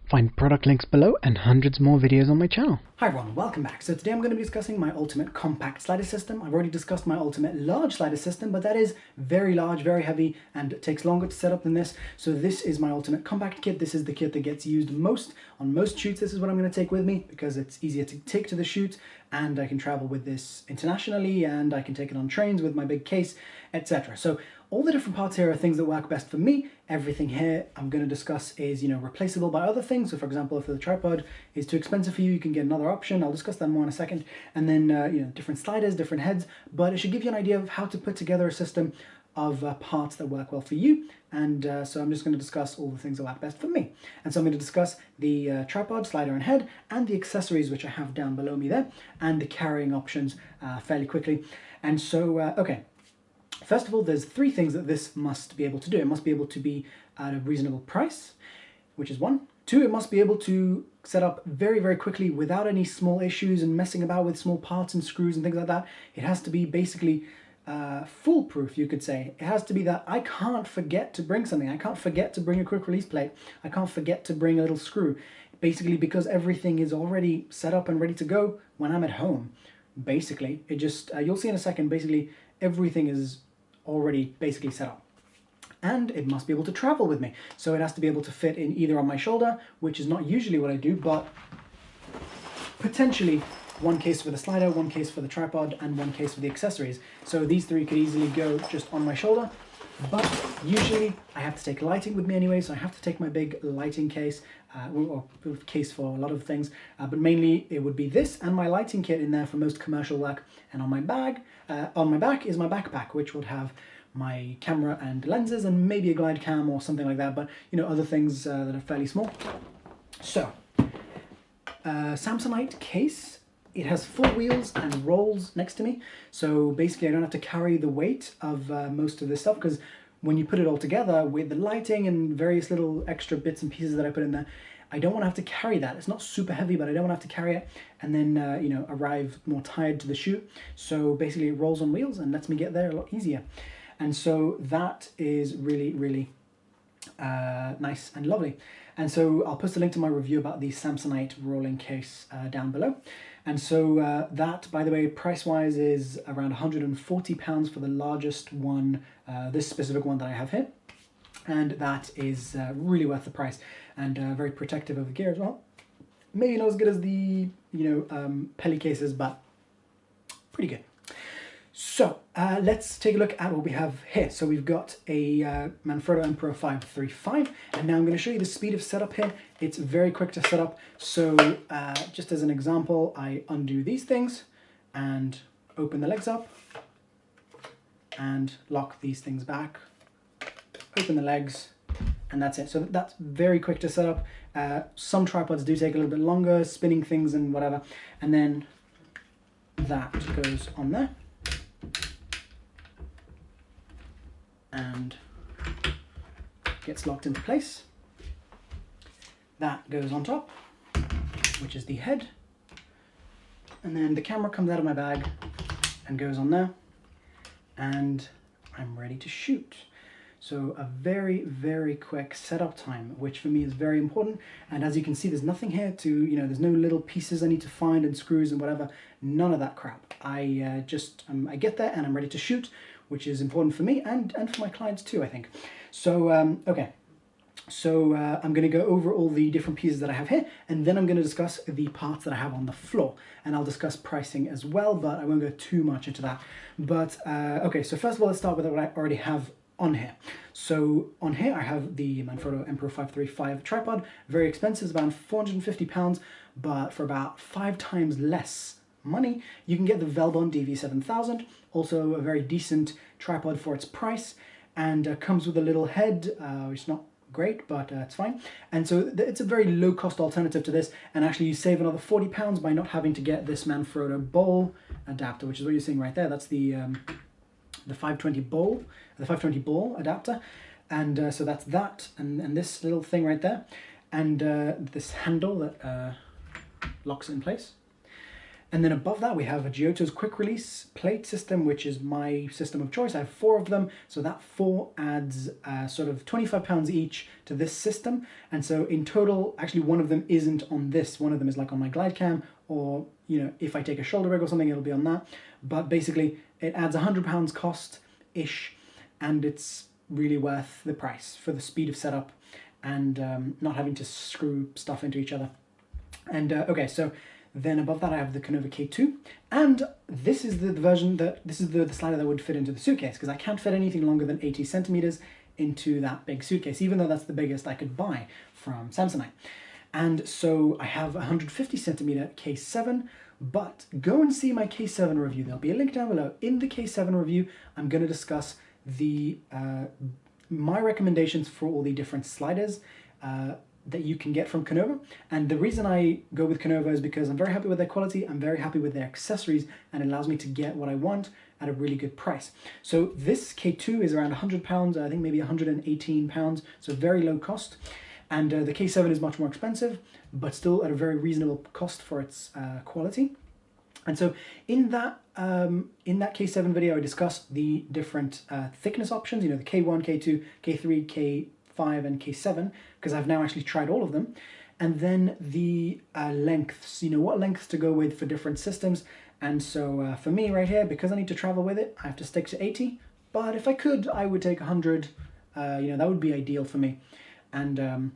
Find product links below and hundreds more videos on my channel. Hi everyone, welcome back. So today I'm going to be discussing my ultimate compact slider system. I've already discussed my ultimate large slider system, but that is very large, very heavy, and it takes longer to set up than this. So this is my ultimate compact kit. This is the kit that gets used most on most shoots. This is what I'm going to take with me because it's easier to take to the shoot, and I can travel with this internationally, and I can take it on trains with my big case, etc. So all the different parts here are things that work best for me. Everything here I'm going to discuss is, replaceable by other things. So for example, if the tripod is too expensive for you, you can get another option. I'll discuss that more in a second. And then, different sliders, different heads, but it should give you an idea of how to put together a system of parts that work well for you. And so I'm just going to discuss all the things that work best for me. And so I'm going to discuss the tripod, slider and head, and the accessories which I have down below me there, and the carrying options fairly quickly. And so, okay. First of all, there's three things that this must be able to do. It must be able to be at a reasonable price, which is one. Two, it must be able to set up very, very quickly without any small issues and messing about with small parts and screws and things like that. It has to be basically foolproof, you could say. It has to be that I can't forget to bring something. I can't forget to bring a quick release plate. I can't forget to bring a little screw. Basically, because everything is already set up and ready to go when I'm at home. Basically, it just, you'll see in a second, basically everything is already basically set up. And it must be able to travel with me. So it has to be able to fit in either on my shoulder, which is not usually what I do, but potentially one case for the slider, one case for the tripod, and one case for the accessories. So these three could easily go just on my shoulder, but usually I have to take lighting with me anyway, so I have to take my big lighting case, or case for a lot of things, but mainly it would be this and my lighting kit in there for most commercial work. And on my bag, on my back is my backpack, which would have my camera and lenses and maybe a glide cam or something like that, but other things that are fairly small. So, Samsonite case. It has full wheels and rolls next to me, so basically I don't have to carry the weight of most of this stuff, because when you put it all together with the lighting and various little extra bits and pieces that I put in there, I don't want to have to carry that. It's not super heavy, but I don't want to have to carry it and then arrive more tired to the shoot. So basically it rolls on wheels and lets me get there a lot easier. And so that is really, really nice and lovely. And so I'll post a link to my review about the Samsonite rolling case down below. And so that, by the way, price-wise is around £140 for the largest one, this specific one that I have here. And that is really worth the price, and very protective of the gear as well. Maybe not as good as the, Pelly cases, but pretty good. So let's take a look at what we have here. So we've got a Manfrotto Emperor 535, and now I'm going to show you the speed of setup here. It's very quick to set up. So just as an example, I undo these things and open the legs up and lock these things back, open the legs, and that's it. So that's very quick to set up. Some tripods do take a little bit longer, spinning things and whatever, and then that goes on there. And gets locked into place. That goes on top, which is the head. And then the camera comes out of my bag and goes on there. And I'm ready to shoot. So a very, very quick setup time, which for me is very important. And as you can see, there's nothing here to, there's no little pieces I need to find and screws and whatever. None of that crap. I I get there and I'm ready to shoot, which is important for me and for my clients too, I think. So, okay. So I'm going to go over all the different pieces that I have here, and then I'm going to discuss the parts that I have on the floor. And I'll discuss pricing as well, but I won't go too much into that. But, okay, so first of all, let's start with what I already have on here. So on here I have the Manfrotto Emperor 535 tripod. Very expensive, it's about £450, but for about 5 times less money you can get the Velbon DV7000, also a very decent tripod for its price, and comes with a little head, which is not great, but it's fine. And so it's a very low cost alternative to this, and actually you save another £40 by not having to get this Manfrotto bowl adapter, which is what you're seeing right there. That's the 520 bowl, the 520 ball adapter, and so that's that, and this little thing right there, and this handle that locks it in place. And then above that, we have a Giotto's quick release plate system, which is my system of choice. I have 4 of them, so that 4 adds sort of £25 each to this system. And so in total, actually one of them isn't on this. One of them is like on my glide cam, or you know, if I take a shoulder rig or something, it'll be on that. But basically, it adds £100 cost-ish, and it's really worth the price for the speed of setup and not having to screw stuff into each other. And okay, so then above that I have the Canova K2, and this is the version this is the slider that would fit into the suitcase, because I can't fit anything longer than 80 centimeters into that big suitcase, even though that's the biggest I could buy from Samsonite. And so I have a 150 centimeter K7, but go and see my K7 review. There'll be a link down below. In the K7 review, I'm going to discuss the my recommendations for all the different sliders that you can get from Canova. And the reason I go with Canova is because I'm very happy with their quality, I'm very happy with their accessories, and it allows me to get what I want at a really good price. So this K2 is around £100, I think maybe £118, so very low cost. And the K7 is much more expensive, but still at a very reasonable cost for its quality. And so in that K7 video, I discussed the different thickness options, you know, the K1, K2, K3, K5, and K7, because I've now actually tried all of them. And then the lengths, you know, what lengths to go with for different systems. And so for me right here, because I need to travel with it, I have to stick to 80. But if I could, I would take 100. You know, that would be ideal for me. And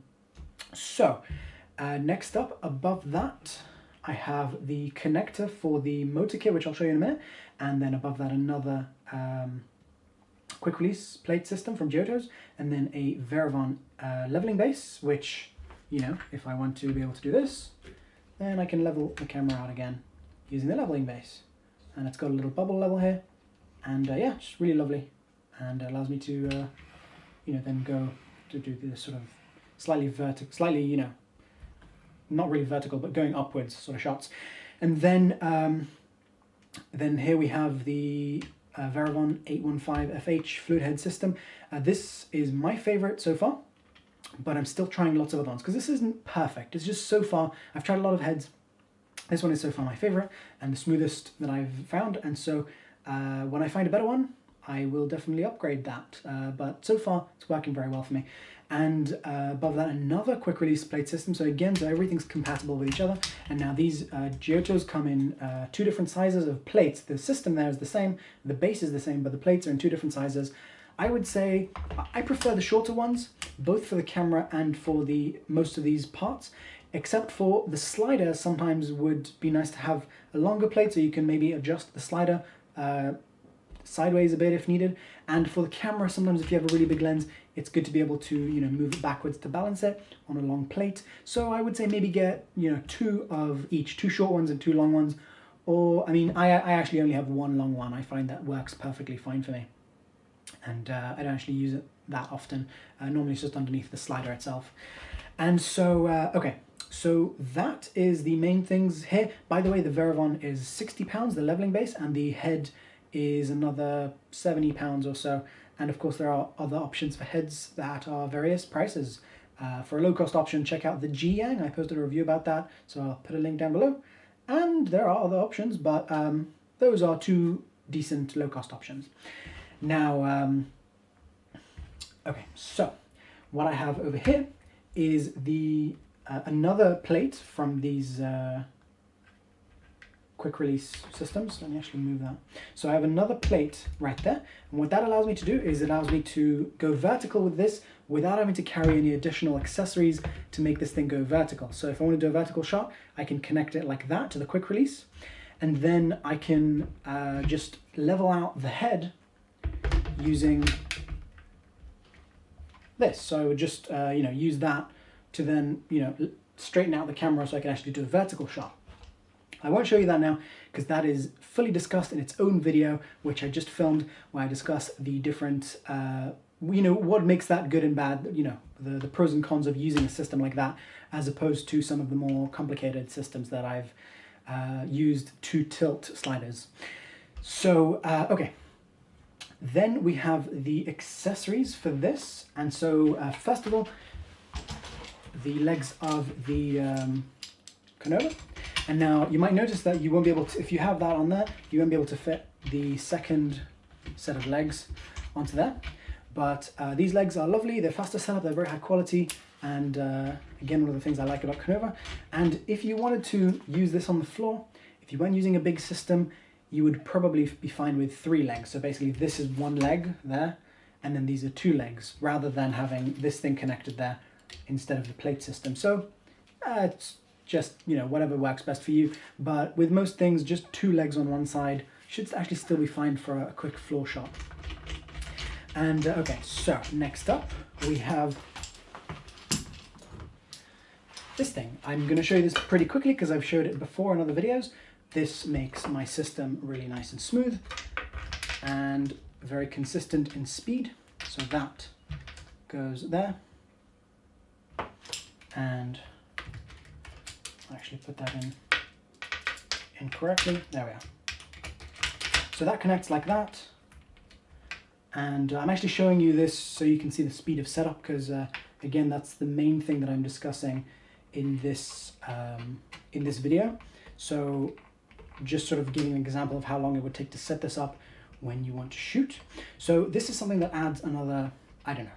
next up, above that, I have the connector for the motor kit, which I'll show you in a minute. And then above that, another quick release plate system from Giotto's, and then a Veravon leveling base, which, you know, if I want to be able to do this, then I can level the camera out again using the leveling base. And it's got a little bubble level here, and yeah, it's really lovely, and allows me to, you know, then go to do this sort of slightly, you know, not really vertical, but going upwards sort of shots. And then here we have the Veravon 815 FH fluid head system. This is my favorite so far, but I'm still trying lots of other ones because this isn't perfect. It's just so far, I've tried a lot of heads. This one is so far my favorite and the smoothest that I've found. And so when I find a better one, I will definitely upgrade that. But so far, it's working very well for me. And above that, another quick release plate system. So again, so everything's compatible with each other. And now these Giottos come in 2 different sizes of plates. The system there is the same, the base is the same, but the plates are in 2 different sizes. I would say I prefer the shorter ones, both for the camera and for most of these parts, except for the slider. Sometimes would be nice to have a longer plate so you can maybe adjust the slider sideways a bit if needed. And for the camera, sometimes if you have a really big lens, it's good to be able to, you know, move it backwards to balance it on a long plate. So I would say maybe get, you know, 2 of each, 2 short ones and 2 long ones. Or, I mean, I actually only have 1 long one. I find that works perfectly fine for me. And I don't actually use it that often. Normally it's just underneath the slider itself. And so, okay. So that is the main things here. By the way, the Veravon is £60, the leveling base, and the head is another £70 or so. And of course there are other options for heads that are various prices. For a low-cost option, check out the G-Yang. I posted a review about that, so I'll put a link down below. And there are other options, but those are 2 decent low-cost options. Now, okay, so what I have over here is the another plate from these quick release systems. Let me actually move that. So I have another plate right there, and what that allows me to do is it allows me to go vertical with this without having to carry any additional accessories to make this thing go vertical. So if I want to do a vertical shot, I can connect it like that to the quick release, and then I can just level out the head using this. So I would just you know, use that to then, you know, straighten out the camera so I can actually do a vertical shot. I won't show you that now because that is fully discussed in its own video, which I just filmed, where I discuss the different, you know, what makes that good and bad, you know, the pros and cons of using a system like that, as opposed to some of the more complicated systems that I've used to tilt sliders. So, okay. Then we have the accessories for this. And so, first of all, the legs of the Canova. And now you might notice that you won't be able to, if you have that on there, you won't be able to fit the second set of legs onto there. But these legs are lovely, they're faster setup, they're very high quality, and again, one of the things I like about Canova. And if you wanted to use this on the floor, if you weren't using a big system, you would probably be fine with 3 legs. So basically this is 1 leg there, and then these are 2 legs, rather than having this thing connected there instead of the plate system. So it's just, you know, whatever works best for you. But with most things, just 2 legs on one side should actually still be fine for a quick floor shot. And okay, so next up we have this thing. I'm going to show you this pretty quickly because I've showed it before in other videos. This makes my system really nice and smooth and very consistent in speed. So that goes there, and I actually put that in incorrectly. There we are. So that connects like that, and I'm actually showing you this so you can see the speed of setup, because again, that's the main thing that I'm discussing in this video. So just sort of giving an example of how long it would take to set this up when you want to shoot. So this is something that adds another, I don't know,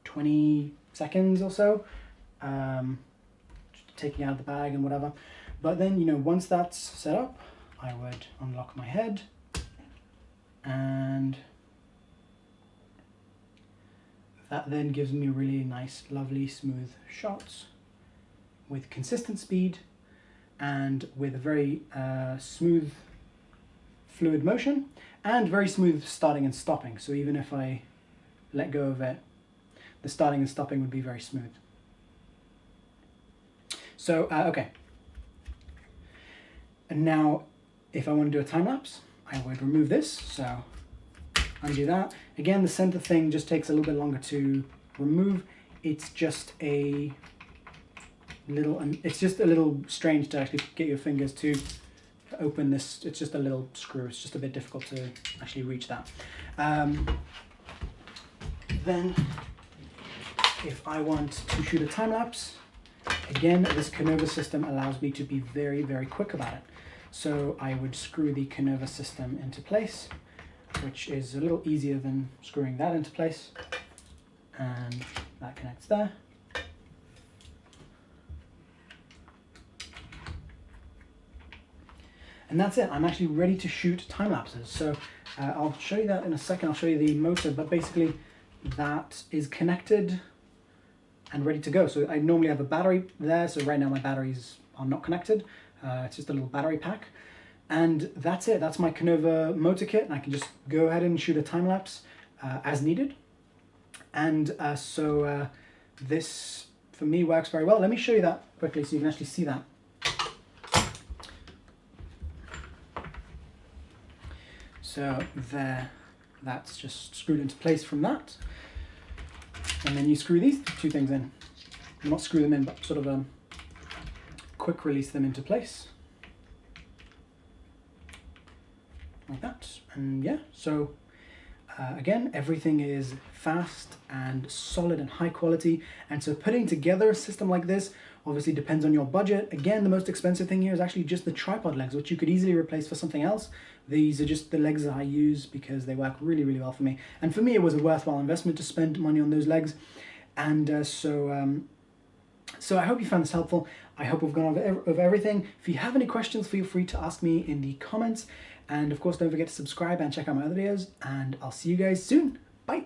20 seconds or so, just taking out the bag and whatever. But then, you know, once that's set up, I would unlock my head, and that then gives me really nice, lovely, smooth shots with consistent speed and with a very smooth, fluid motion, and very smooth starting and stopping. So even if I let go of it, the starting and stopping would be very smooth. So, okay. And now, if I want to do a time lapse, I would remove this. So undo that. Again, the center thing just takes a little bit longer to remove. It's just a little strange to actually get your fingers to open this. It's just a little screw. It's just a bit difficult to actually reach that. Then if I want to shoot a time lapse, again, this Canova system allows me to be very, very quick about it. So I would screw the Canova system into place, which is a little easier than screwing that into place. And that connects there. And that's it. I'm actually ready to shoot time lapses. So I'll show you that in a second. I'll show you the motor, but basically that is connected and ready to go. So I normally have a battery there. So right now my batteries are not connected. It's just a little battery pack. And that's it. That's my Canova motor kit. And I can just go ahead and shoot a time lapse as needed. And so this, for me, works very well. Let me show you that quickly so you can actually see that. So there, that's just screwed into place from that. And then you screw these 2 things in. Not screw them in, but sort of quick release them into place. Like that. And yeah, so again, everything is fast and solid and high quality. And so putting together a system like this obviously depends on your budget. Again, the most expensive thing here is actually just the tripod legs, which you could easily replace for something else. These are just the legs that I use because they work really, really well for me. And for me, it was a worthwhile investment to spend money on those legs. And so I hope you found this helpful. I hope we've gone over everything. If you have any questions, feel free to ask me in the comments. And of course, don't forget to subscribe and check out my other videos. And I'll see you guys soon. Bye.